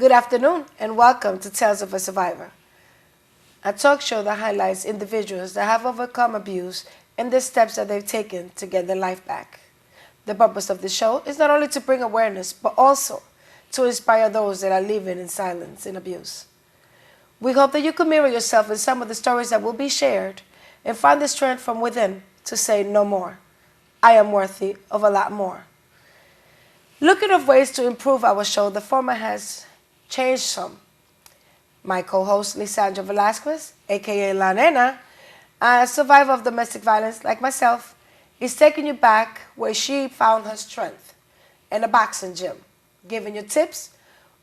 Good afternoon and welcome to Tales of a Survivor, a talk show that highlights individuals that have overcome abuse and the steps that they've taken to get their life back. The purpose of the show is not only to bring awareness, but also to inspire those that are living in silence and abuse. We hope that you can mirror yourself in some of the stories that will be shared and find the strength from within to say no more. I am worthy of a lot more. Looking at ways to improve our show, the format has changed some. My co-host, Lisandra Velasquez, a.k.a. La Nena, a survivor of domestic violence like myself, is taking you back where she found her strength in a boxing gym, giving you tips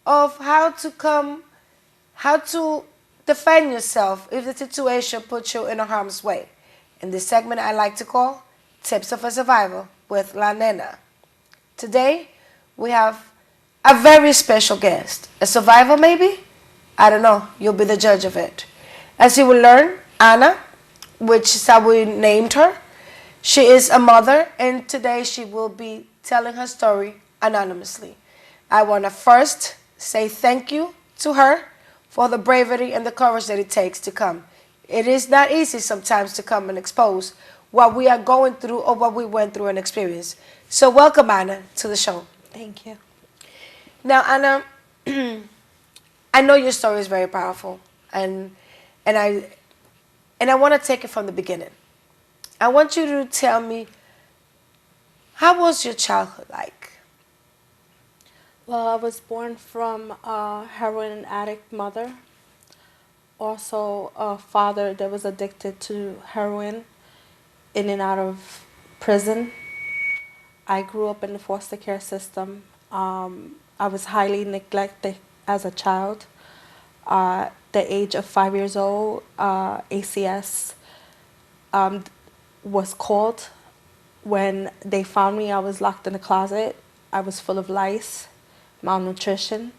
of how to defend yourself if the situation puts you in harm's way. In this segment, I like to call Tips of a Survivor with La Nena. Today, we have a very special guest. A survivor, maybe? I don't know. You'll be the judge of it. As you will learn, Anna, which is how we named her, she is a mother, and today she will be telling her story anonymously. I want to first say thank you to her for the bravery and the courage that it takes to come. It is not easy sometimes to come and expose what we are going through or what we went through and experienced. So welcome, Anna, to the show. Thank you. Now, Anna, I know your story is very powerful, and I want to take it from the beginning. I want you to tell me, how was your childhood like? Well, I was born from a heroin addict mother, also a father that was addicted to heroin, in and out of prison. I grew up in the foster care system. I was highly neglected as a child. At the age of 5 years old, ACS was called. When they found me, I was locked in a closet. I was full of lice, malnutrition.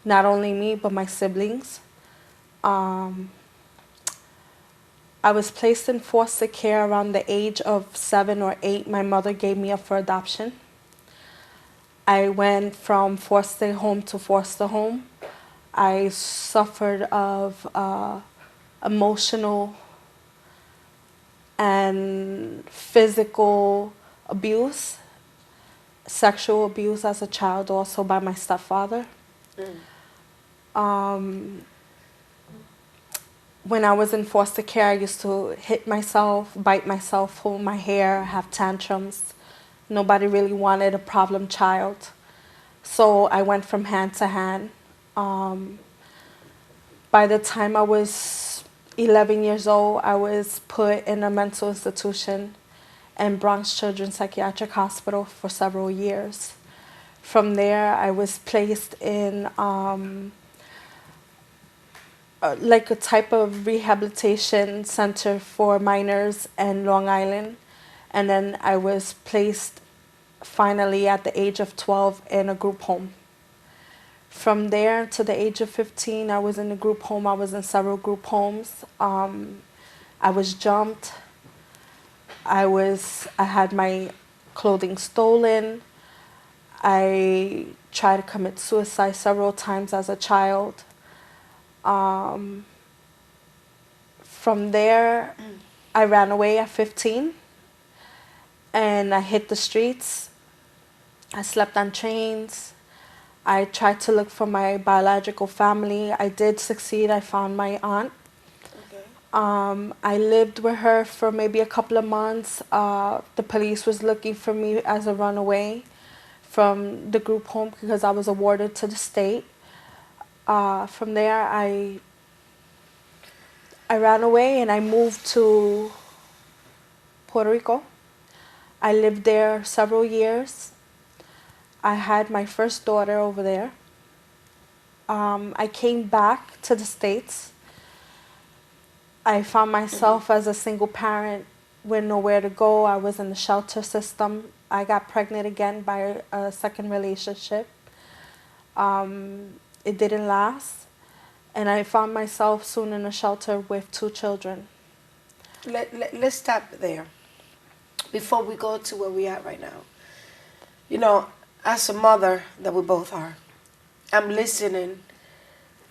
Not only me, but my siblings. I was placed in foster care around the age of 7 or 8. My mother gave me up for adoption. I went from foster home to foster home. I suffered of emotional and physical abuse, sexual abuse as a child, also by my stepfather. When I was in foster care, I used to hit myself, bite myself, pull my hair, have tantrums. Nobody really wanted a problem child. So I went from hand to hand. By the time I was 11 years old, I was put in a mental institution in Bronx Children's Psychiatric Hospital for several years. From there, I was placed in like a type of rehabilitation center for minors in Long Island. And then I was placed finally at the age of 12 in a group home. From there to the age of 15, I was in a group home. I was in several group homes. I was jumped. I had my clothing stolen. I tried to commit suicide several times as a child. From there, I ran away at 15, and I hit the streets. I slept on trains. I tried to look for my biological family. I did succeed. I found my aunt. Okay. I lived with her for maybe a couple of months. The police was looking for me as a runaway from the group home because I was awarded to the state. From there, I ran away and I moved to Puerto Rico. I lived there several years. I had my first daughter over there. I came back to the States. I found myself as a single parent with nowhere to go. I was in the shelter system. I got pregnant again by a second relationship. It didn't last. And I found myself soon in a shelter with 2 children. Let's stop there before we go to where we are right now. You know, as a mother that we both are, I'm listening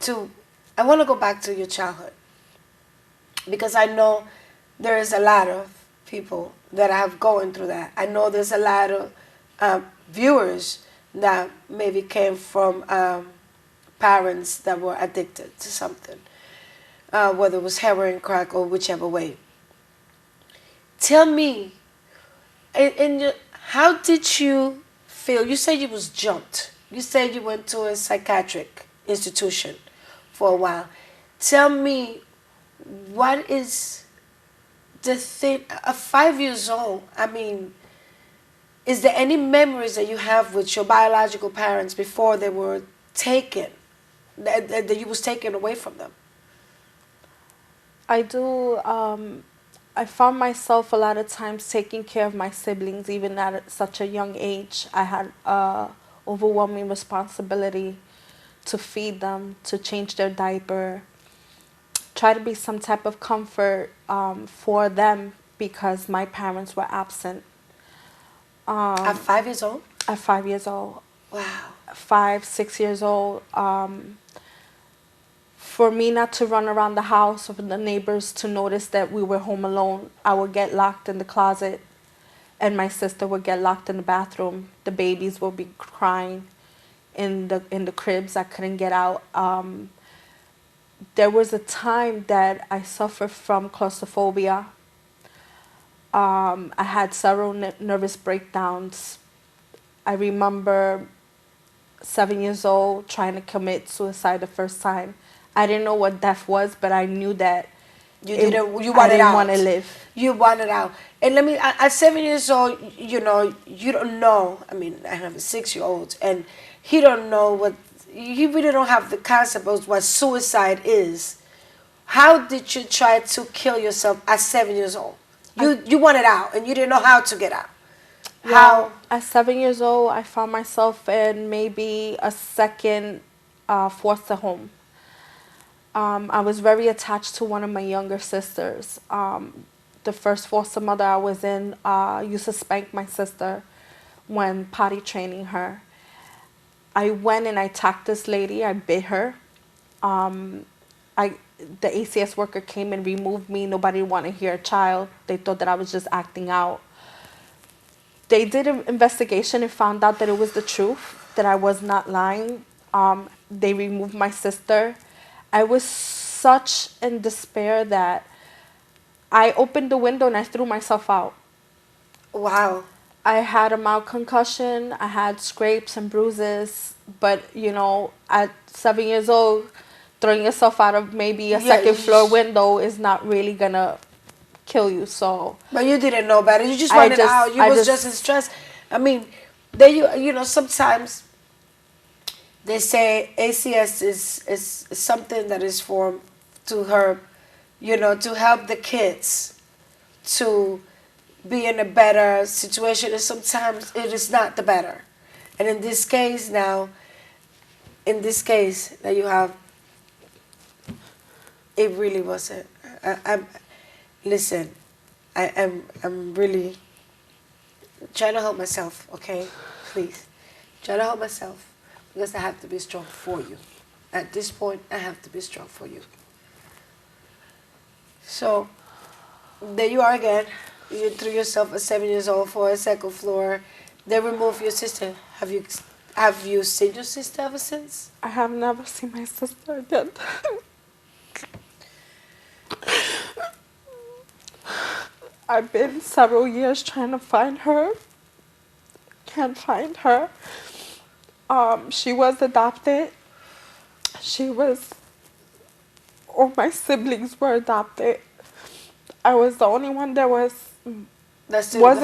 to, I want to go back to your childhood because I know there is a lot of people that have going through that. I know there's a lot of viewers that maybe came from parents that were addicted to something, whether it was heroin, crack, or whichever way. Tell me, how did you feel? You said you was jumped. You said you went to a psychiatric institution for a while. Tell me, what is the thing? At 5 years old, I mean, is there any memories that you have with your biological parents before they were taken, that you was taken away from them? I do. I found myself a lot of times taking care of my siblings, even at such a young age. I had overwhelming responsibility to feed them, to change their diaper, try to be some type of comfort for them because my parents were absent. At 5 years old? At 5 years old. Wow. 5, 6 years old. For me not to run around the house or for the neighbors to notice that we were home alone, I would get locked in the closet and my sister would get locked in the bathroom. The babies would be crying in the cribs. I couldn't get out. There was a time that I suffered from claustrophobia. I had several nervous breakdowns. I remember 7 years old trying to commit suicide the first time. I didn't know what death was, but I knew that You I didn't want to live. You wanted out. And let me, at 7 years old, you know, you don't know. I mean, I have a 6-year-old, and he don't know what, he really don't have the concept of what suicide is. How did you try to kill yourself at 7 years old? You wanted out, and you didn't know how to get out. How? At 7 years old, I found myself in maybe a second foster home. I was very attached to one of my younger sisters. The first foster mother I was in used to spank my sister when potty training her. I went and I attacked this lady. I bit her. The ACS worker came and removed me. Nobody wanted to hear a child. They thought that I was just acting out. They did an investigation and found out that it was the truth, that I was not lying. They removed my sister. I was such in despair that I opened the window and I threw myself out. Wow. I had a mild concussion. I had scrapes and bruises. But, you know, at 7 years old, throwing yourself out of maybe a second floor window is not really going to kill you. So, but you didn't know better. You just wanted out. You was just in stress. I mean, you know, sometimes they say ACS is something that is formed to help, you know, to help the kids to be in a better situation, and sometimes it is not the better. And in this case that you have, it really wasn't. I'm really trying to help myself, okay? Please. Try to help myself. Because I have to be strong for you. At this point, I have to be strong for you. So, there you are again. You threw yourself at 7 years old for a second floor. They removed your sister. Have you seen your sister ever since? I have never seen my sister again. I've been several years trying to find her. Can't find her. She was adopted. All my siblings were adopted. I was the only one that stood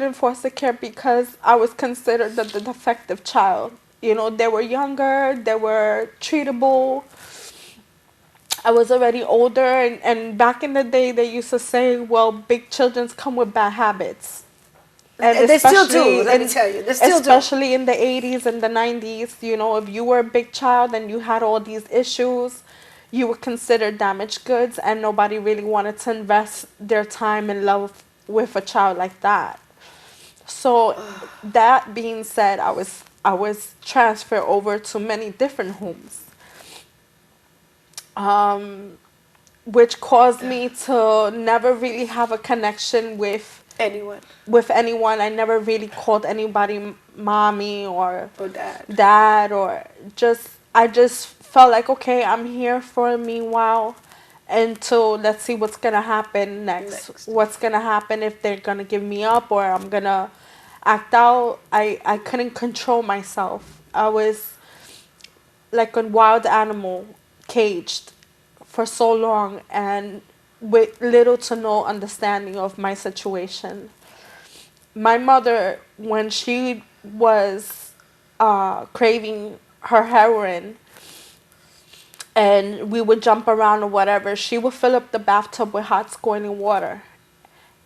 in foster care because I was considered the defective child. You know, they were younger, they were treatable. I was already older, and back in the day they used to say, well, big children come with bad habits. And they still do, let me tell you. They still do. Especially in the 80s and the 90s, you know, if you were a big child and you had all these issues, you were considered damaged goods, and nobody really wanted to invest their time and love with a child like that. So that being said, I was I was transferred over to many different homes, which caused me to never really have a connection Anyone with anyone. I never really called anybody mommy or dad. dad, or just I just felt like, okay, I'm here for a meanwhile until let's see what's gonna happen next. Next. What's gonna happen if they're gonna give me up or I'm gonna act out. I couldn't control myself. I was like a wild animal, caged for so long and with little to no understanding of my situation. My mother, when she was craving her heroine and we would jump around or whatever, she would fill up the bathtub with hot scalding water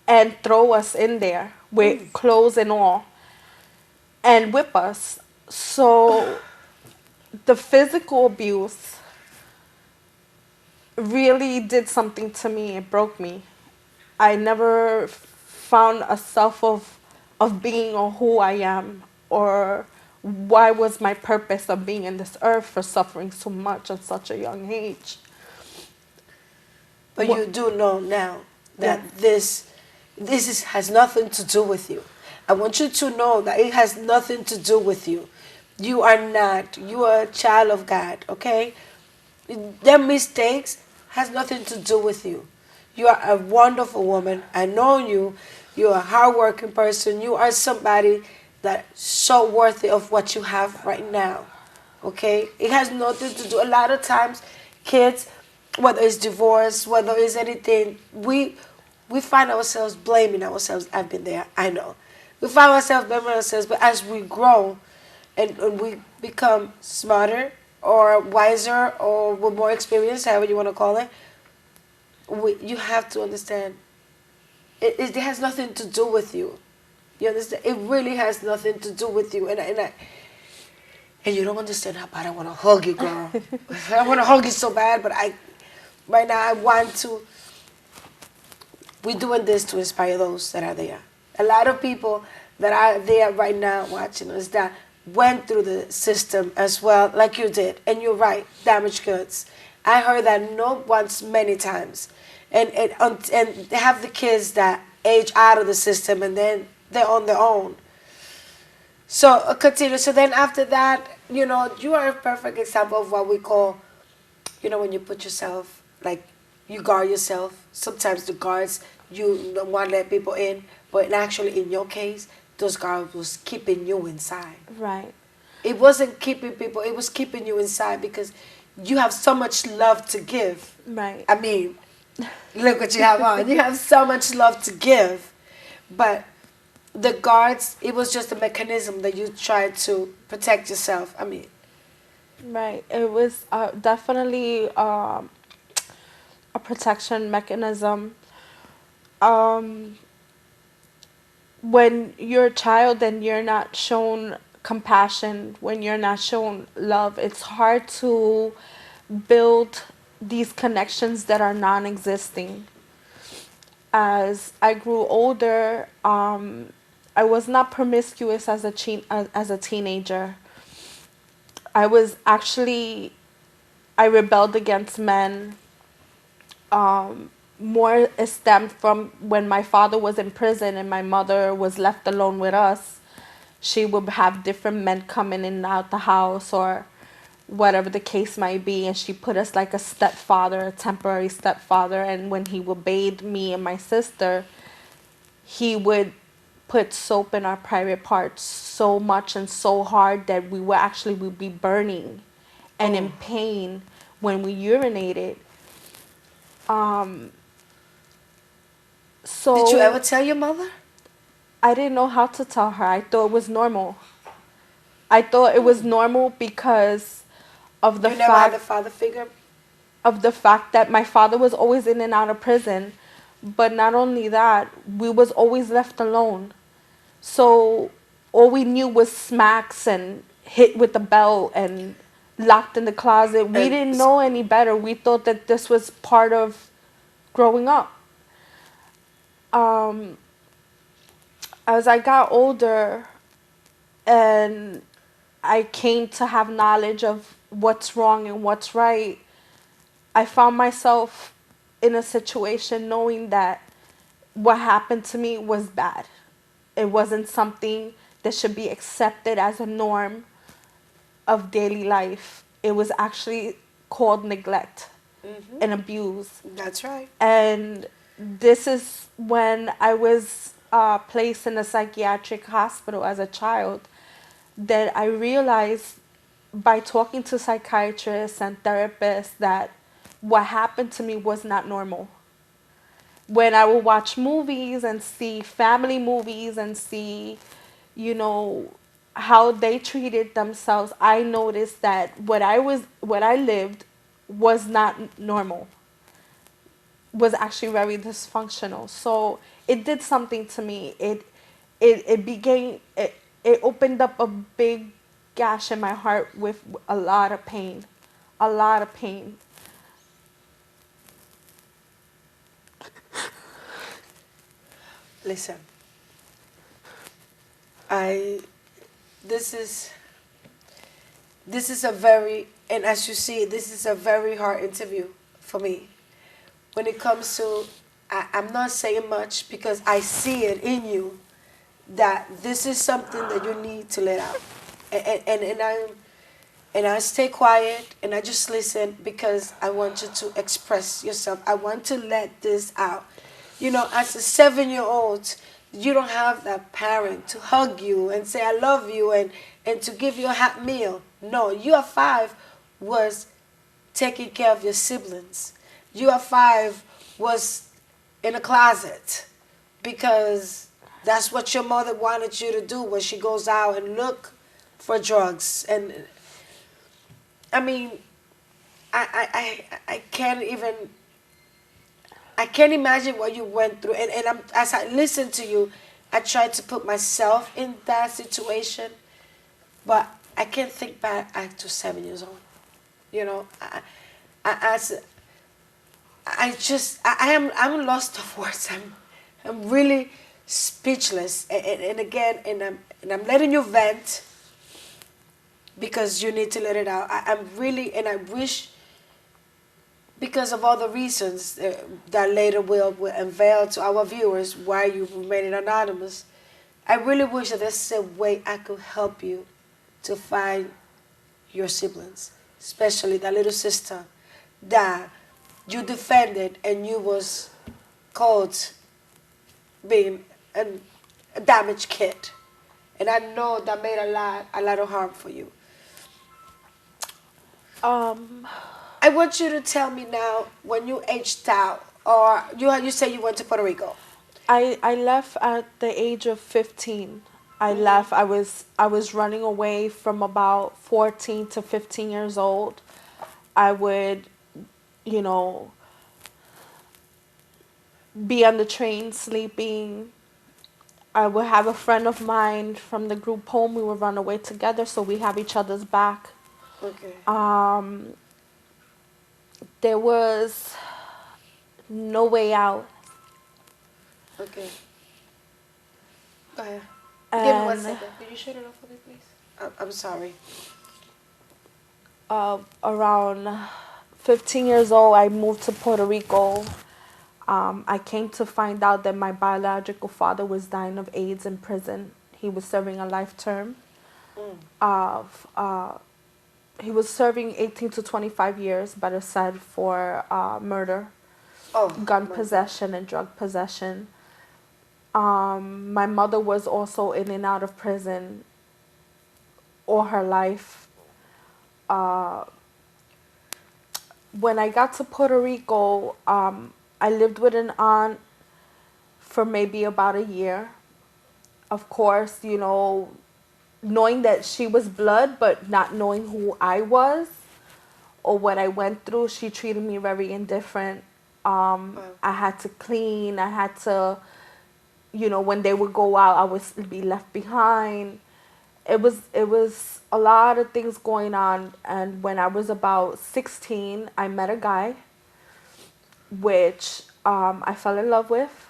and throw us in there with clothes and all and whip us. So the physical abuse really did something to me. It broke me. I never found a self of being or who I am or why was my purpose of being in this earth for suffering so much at such a young age. But you do know now that Yeah. has nothing to do with you. I want you to know that it has nothing to do with you. You are not. You are a child of God, okay? Their mistakes has nothing to do with you. You are a wonderful woman. I know you. You're a hardworking person. You are somebody that's so worthy of what you have right now. Okay? It has nothing to do. A lot of times, kids, whether it's divorce, whether it's anything, we find ourselves blaming ourselves. I've been there. I know. We find ourselves blaming ourselves, but as we grow and we become smarter or wiser or with more experience, however you want to call it, you have to understand it has nothing to do with you. You understand? It really has nothing to do with you. And you don't understand how bad I want to hug you, girl. I want to hug you so bad, but right now I want to. We're doing this to inspire those that are there. A lot of people that are there right now watching us that went through the system as well, like you did. And you're right, damaged goods. I heard that no once, many times. And they have the kids that age out of the system and then they're on their own. So continue. So then after that, you are a perfect example of what we call, when you put yourself, like, you guard yourself. Sometimes the guards, you don't want to let people in, but actually in your case, those guards was keeping you inside. Right. It wasn't keeping people, it was keeping you inside because you have so much love to give. Right. I mean, look what you have on. You have so much love to give. But the guards, it was just a mechanism that you tried to protect yourself. I mean, Right. It was definitely a protection mechanism. Um, when you're a child and you're not shown compassion, when you're not shown love, it's hard to build these connections that are non-existing. As I grew older, I was not promiscuous as a teenager. I was actually, I rebelled against men. More stemmed from when my father was in prison and my mother was left alone with us. She would have different men coming in and out the house or whatever the case might be, and she put us like a stepfather, a temporary stepfather. And when he would bathe me and my sister, he would put soap in our private parts so much and so hard that we would be burning and in pain when we urinated. So did you ever tell your mother? I didn't know how to tell her. I thought it was normal. I thought it was normal because of the You never had the fact father figure? of the fact that my father was always in and out of prison. But not only that, we was always left alone. So all we knew was smacks and hit with the belt and locked in the closet. We And didn't know any better. We thought that this was part of growing up. As I got older and I came to have knowledge of what's wrong and what's right, I found myself in a situation knowing that what happened to me was bad. It wasn't something that should be accepted as a norm of daily life. It was actually called neglect and abuse. That's right. And this is when I was placed in a psychiatric hospital as a child that I realized by talking to psychiatrists and therapists that what happened to me was not normal. When I would watch movies and see family movies and see, you know, how they treated themselves, I noticed that what I lived was not normal, was actually very dysfunctional. So it did something to me. It opened up a big gash in my heart with a lot of pain, a lot of pain. Listen, I this is this is a very, and as you see, this is a very hard interview for me. When it comes to, I'm not saying much because I see it in you that this is something that you need to let out. And I stay quiet and I just listen because I want you to express yourself. I want to let this out. You know, as a 7-year-old, you don't have that parent to hug you and say I love you and to give you a hot meal. No, you at 5 was taking care of your siblings. You at 5 was in a closet because that's what your mother wanted you to do when she goes out and look for drugs. And I mean, I can't even, I can't imagine what you went through. And as I listen to you, I try to put myself in that situation, but I can't think back to 7 years old. You know, as I'm lost of words. I'm really speechless. And again, and I'm letting you vent because you need to let it out. I'm really, and I wish, because of all the reasons that later will unveil to our viewers why you remain anonymous, I really wish that there's a way I could help you to find your siblings, especially that little sister that you defended and you was called being a damaged kid. And I know that made a lot of harm for you. Um, I want you to tell me now when you aged out, or you say you went to Puerto Rico. I left at the age of 15. I left. I was running away from about 14 to 15 years old. I would, you know, be on the train sleeping. I would have a friend of mine from the group home. We would run away together, so we have each other's back. Okay. There was no way out. Okay. Go ahead. Give me 1 second. Could you shut it off for me, please? I'm sorry. Around 15 years old, I moved to Puerto Rico. I came to find out that my biological father was dying of AIDS in prison. He was serving a life term of, he was serving 18 to 25 years, better said, for murder, gun possession, and drug possession. My mother was also in and out of prison all her life. When I got to Puerto Rico, I lived with an aunt for maybe about a year. Of course, you know, knowing that she was blood, but not knowing who I was or what I went through, she treated me very indifferent. I had to clean. I had to, you know, when they would go out, I would be left behind. It was a lot of things going on. And when I was about 16, I met a guy, which I fell in love with.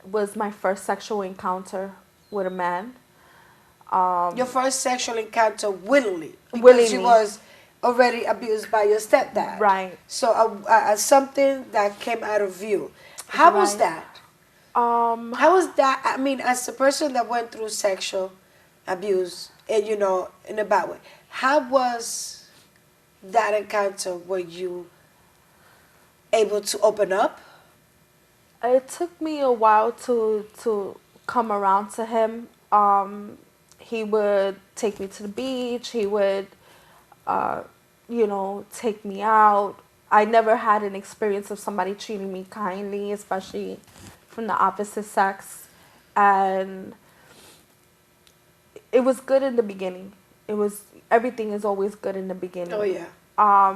Was my first sexual encounter with a man. Your first sexual encounter willingly. Because Willingly. she was already abused by your stepdad. Right. So something that came out of you. How was that? How was that? I mean, as a person that went through sexual abuse, and you know, in a bad way, how was that encounter? Were you able to open up? It took me a while to come around to him. He would take me to the beach. He would, you know, take me out. I never had an experience of somebody treating me kindly, especially from the opposite sex. And it was good in the beginning. Everything is always good in the beginning. Oh, yeah.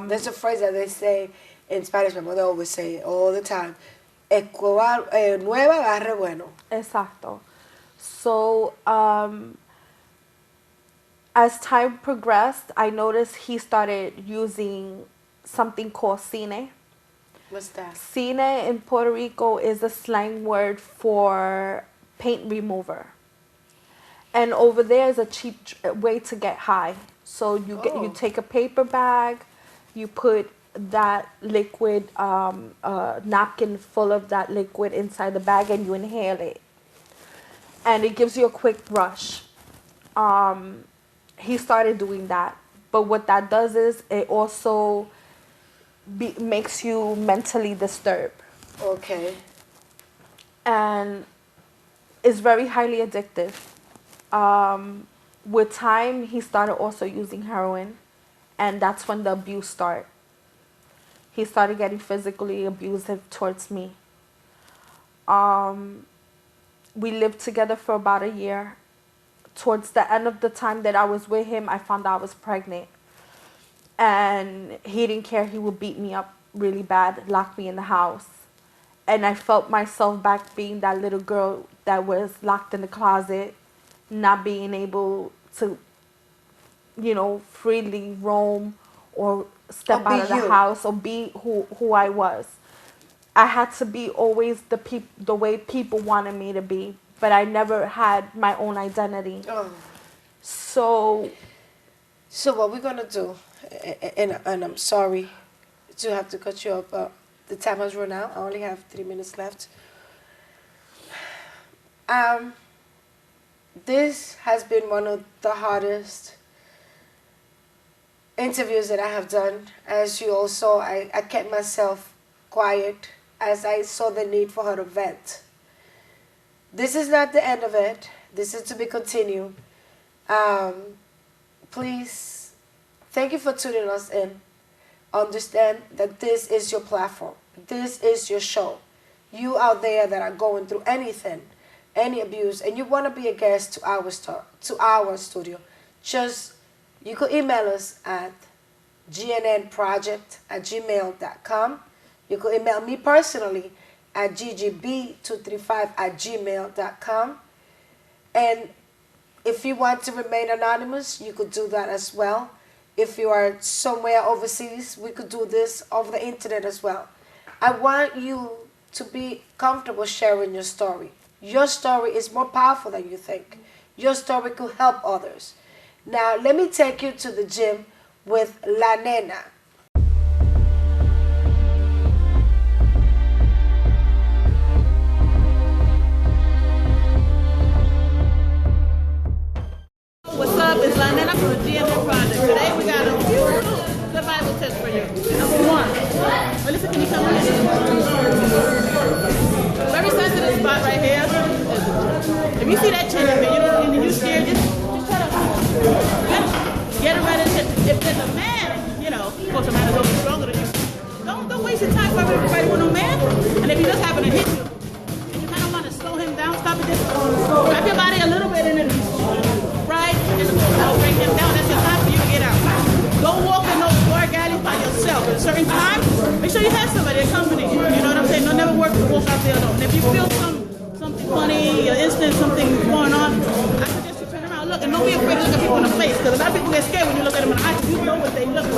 There's a phrase that they say in Spanish, my mother always say it all the time. Nueva agarre bueno. Exacto. So, as time progressed, I noticed he started using something called cine. What's that? Cine in Puerto Rico is a slang word for paint remover. And over there is a cheap way to get high. So you take a paper bag, you put that liquid, napkin full of that liquid inside the bag, and you inhale it. And it gives you a quick rush. He started doing that. But what that does is it also makes you mentally disturbed. Okay. And it's very highly addictive. With time, he started also using heroin. And that's when the abuse started. He started getting physically abusive towards me. We lived together for about a year. Towards the end of the time that I was with him, I found out I was pregnant. And he didn't care. He would beat me up really bad, lock me in the house. And I felt myself back being that little girl that was locked in the closet, not being able to, you know, freely roam or step out of the house or be who I was. I had to be always the way people wanted me to be, but I never had my own identity. Oh. So what we're gonna do, and I'm sorry to have to cut you off, but the time has run out. I only have 3 minutes left. This has been one of the hardest interviews that I have done. As you all saw, I kept myself quiet as I saw the need for her to vent. This is not the end of it. This is to be continued. Please, thank you for tuning us in. Understand that this is your platform. This is your show. You out there that are going through anything, any abuse, and you want to be a guest to our studio, just you could email us at gnnproject@gmail.com. You could email me personally at ggb235@gmail.com. And if you want to remain anonymous, you could do that as well. If you are somewhere overseas, we could do this over the internet as well. I want you to be comfortable sharing your story. Your story is more powerful than you think. Your story could help others. Now, let me take you to the gym with La Nena. What's up? It's La Nena from the GMN Project. Today we got a few survival tips for you. Number one, Melissa, can you come in? Very sensitive spot right here. If you see that chin up here, and you're scared, just try to get it right in. If there's a man, you know, of course a man is always stronger than you. Don't waste your time fighting with no man. And if he does happen to hit you, and you kind of want to slow him down, stop it, just wrap your body a little bit and then right, and I'll bring him down. That's your time for you to get out. Don't walk in those dark alleys by yourself. At a certain time, make sure you have somebody accompany you. You know what I'm saying? Don't never walk out there alone. And if you feel something funny, your instant, something going on, I suggest you turn around, look, and don't be afraid to look at people in the face, because a lot of people get scared when you look at them in the eyes. You know what they look